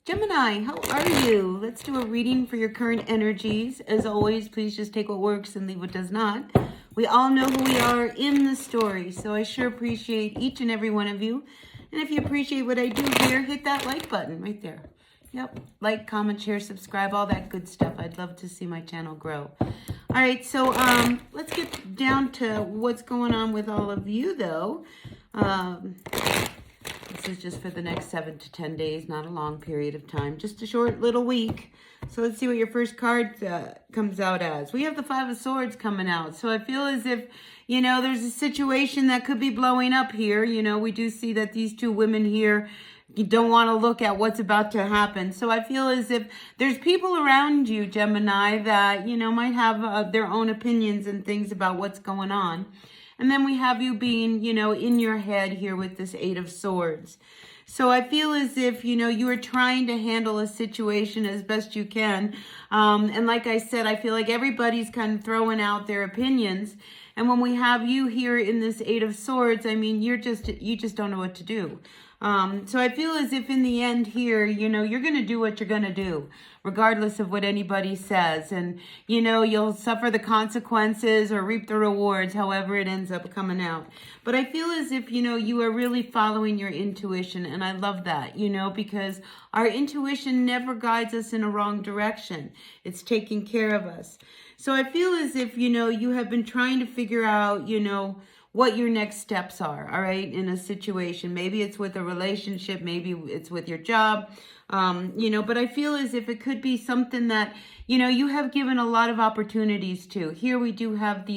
Gemini, how are you? Let's do a reading for your current energies. As always, please just take what works and leave what does not. We all know who we are in the story, so I sure appreciate each and every one of you. And if you appreciate what I do here, hit that like button right there. Yep, like, comment, share, subscribe, all that good stuff. I'd love to see my channel grow. All right, so let's get down to what's going on with all of you, though. This is just for the next 7 to 10 days, not a long period of time, just a short little week. So let's see what your first card comes out as. We have the Five of Swords coming out. So I feel as if, there's a situation that could be blowing up here. We do see that these two women here, you don't want to look at what's about to happen. So I feel as if there's people around you, Gemini, that, might have their own opinions and things about what's going on. And then we have you being, in your head here with this Eight of Swords. So I feel as if, you are trying to handle a situation as best you can. And like I said, I feel like everybody's kind of throwing out their opinions. And when we have you here in this Eight of Swords, I mean, you just don't know what to do. So I feel as if in the end here, you're going to do what you're going to do, regardless of what anybody says. And, you'll suffer the consequences or reap the rewards, however it ends up coming out. But I feel as if, you are really following your intuition. And I love that, because our intuition never guides us in a wrong direction. It's taking care of us. So I feel as if, you have been trying to figure out, what your next steps are, all right, in a situation. Maybe it's with a relationship, maybe it's with your job, but I feel as if it could be something that, you have given a lot of opportunities to. Here we do have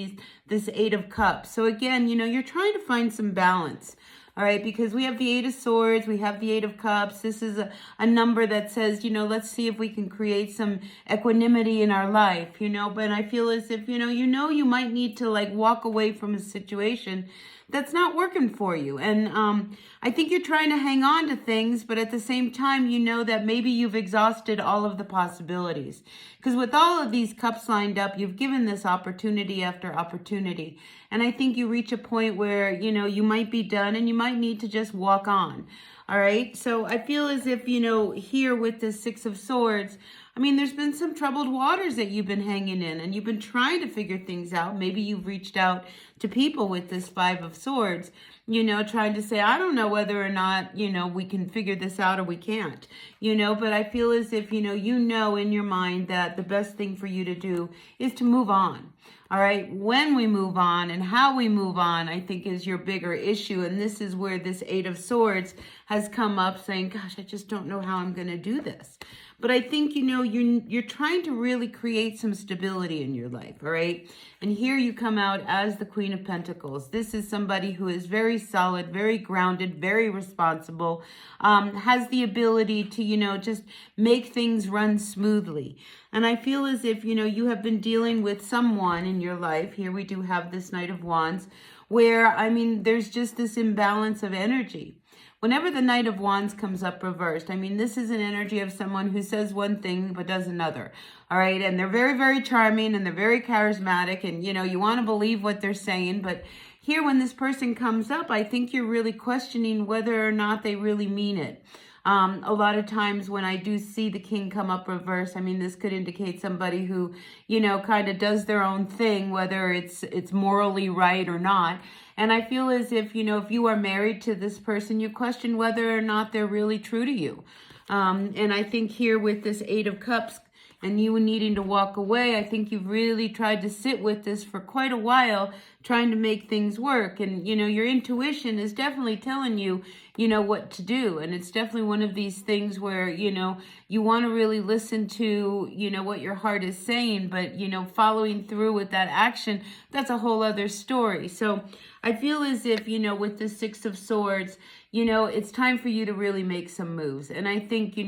this Eight of Cups. So again, you're trying to find some balance. All right, because we have the Eight of Swords, we have the Eight of Cups. This is a number that says, let's see if we can create some equanimity in our life, But I feel as if, you might need to walk away from a situation that's not working for you. And I think you're trying to hang on to things, but at the same time, that maybe you've exhausted all of the possibilities. Because with all of these cups lined up, you've given this opportunity after opportunity. And I think you reach a point where, you might be done and you might need to just walk on. All right. So I feel as if, here with the Six of Swords, I mean, there's been some troubled waters that you've been hanging in and you've been trying to figure things out. Maybe you've reached out to people with this Five of Swords, trying to say, I don't know whether or not, we can figure this out or we can't, but I feel as if, in your mind that the best thing for you to do is to move on. All right. When we move on and how we move on, I think is your bigger issue. And this is where this Eight of Swords has come up saying, gosh, I just don't know how I'm going to do this. But I think, you're trying to really create some stability in your life, all right? And here you come out as the Queen of Pentacles. This is somebody who is very solid, very grounded, very responsible, has the ability to, just make things run smoothly. And I feel as if, you have been dealing with someone in your life. Here we do have this Knight of Wands where, I mean, there's just this imbalance of energy. Whenever the Knight of Wands comes up reversed, I mean, this is an energy of someone who says one thing but does another, all right? And they're very, very charming and they're very charismatic and, you want to believe what they're saying. But here when this person comes up, I think you're really questioning whether or not they really mean it. A lot of times when I do see the King come up reverse, I mean, this could indicate somebody who, kind of does their own thing, whether it's morally right or not. And I feel as if, if you are married to this person, you question whether or not they're really true to you. And I think here with this Eight of Cups and you needing to walk away, I think you've really tried to sit with this for quite a while, trying to make things work. And, your intuition is definitely telling you, what to do. And it's definitely one of these things where, you want to really listen to, what your heart is saying, but, following through with that action, that's a whole other story. So I feel as if, with the Six of Swords, it's time for you to really make some moves. And I think,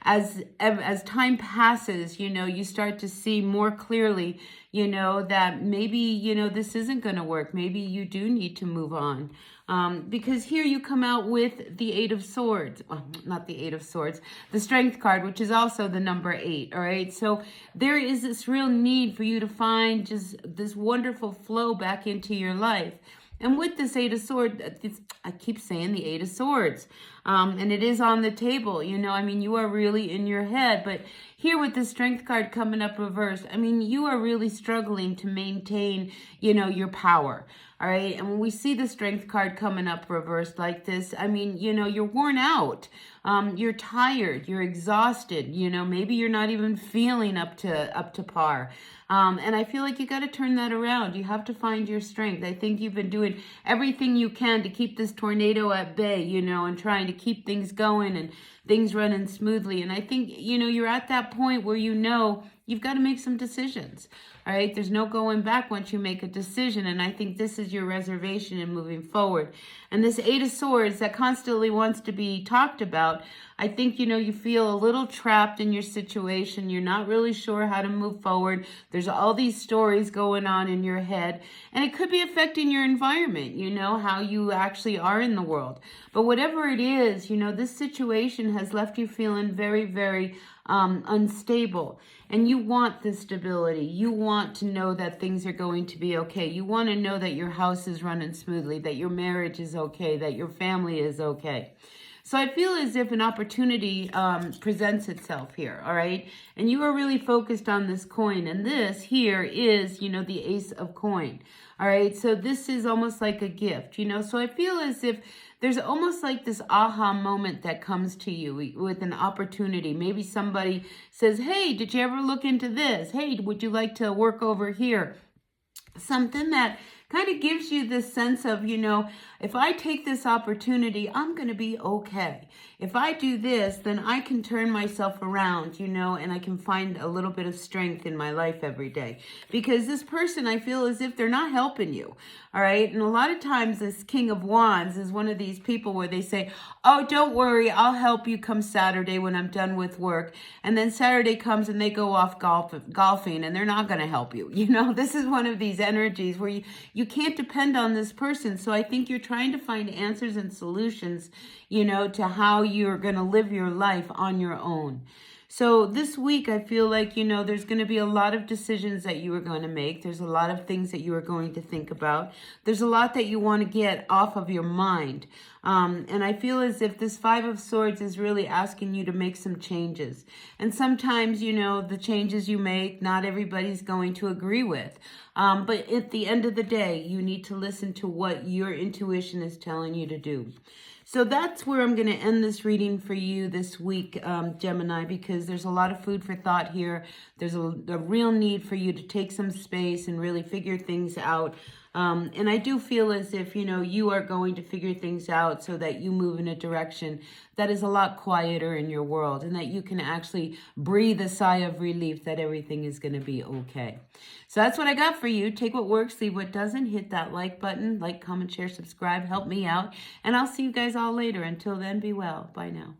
as time passes, you start to see more clearly, that maybe, this isn't going to work. Maybe you do need to move on. Because here you come out with the Eight of Swords. Well, not the Eight of Swords, the Strength card, which is also the number 8. All right. So there is this real need for you to find just this wonderful flow back into your life. And with this Eight of Swords, I keep saying the Eight of Swords. And it is on the table, you know. I mean, you are really in your head. But here with the Strength card coming up reversed, I mean, you are really struggling to maintain, you know, your power. All right. And when we see the Strength card coming up reversed like this, I mean, you know, you're worn out. You're tired. You're exhausted. You know, maybe you're not even feeling up to par. And I feel like you got to turn that around. You have to find your strength. I think you've been doing everything you can to keep this tornado at bay, you know, and trying to keep things going and things running smoothly. And I think, you know, you're at that point where you know you've got to make some decisions. All right. There's no going back once you make a decision. And I think this is your reservation in moving forward. And this Eight of Swords that constantly wants to be talked about, I think, you know, you feel a little trapped in your situation. You're not really sure how to move forward. There's all these stories going on in your head. And it could be affecting your environment, you know, how you actually are in the world. But whatever it is, you know, this situation has left you feeling very, very unstable. And you want the stability. You want to know that things are going to be okay. You want to know that your house is running smoothly, that your marriage is okay, that your family is okay. So I feel as if an opportunity presents itself here, all right? And you are really focused on this coin. And this here is, you know, the Ace of Coin, all right? So this is almost like a gift, you know? So I feel as if there's almost like this aha moment that comes to you with an opportunity. Maybe somebody says, hey, did you ever look into this? Hey, would you like to work over here? Something that kind of gives you this sense of, you know, if I take this opportunity, I'm going to be okay. If I do this, then I can turn myself around, you know, and I can find a little bit of strength in my life every day. Because this person, I feel as if they're not helping you, all right? And a lot of times this King of Wands is one of these people where they say, oh, don't worry, I'll help you come Saturday when I'm done with work. And then Saturday comes and they go off golfing and they're not going to help you. You know, this is one of these energies where you can't depend on this person. So I think you're trying to find answers and solutions, you know, to how you're going to live your life on your own. So this week, I feel like, you know, there's going to be a lot of decisions that you are going to make. There's a lot of things that you are going to think about. There's a lot that you want to get off of your mind. And I feel as if this Five of Swords is really asking you to make some changes. And sometimes, you know, the changes you make, not everybody's going to agree with. But at the end of the day, you need to listen to what your intuition is telling you to do. So that's where I'm going to end this reading for you this week, Gemini, because there's a lot of food for thought here. There's a real need for you to take some space and really figure things out. And I do feel as if, you know, you are going to figure things out so that you move in a direction that is a lot quieter in your world and that you can actually breathe a sigh of relief that everything is going to be okay. So that's what I got for you. Take what works, leave what doesn't. Hit that like button, like, comment, share, subscribe, help me out. And I'll see you guys all later. Until then, be well. Bye now.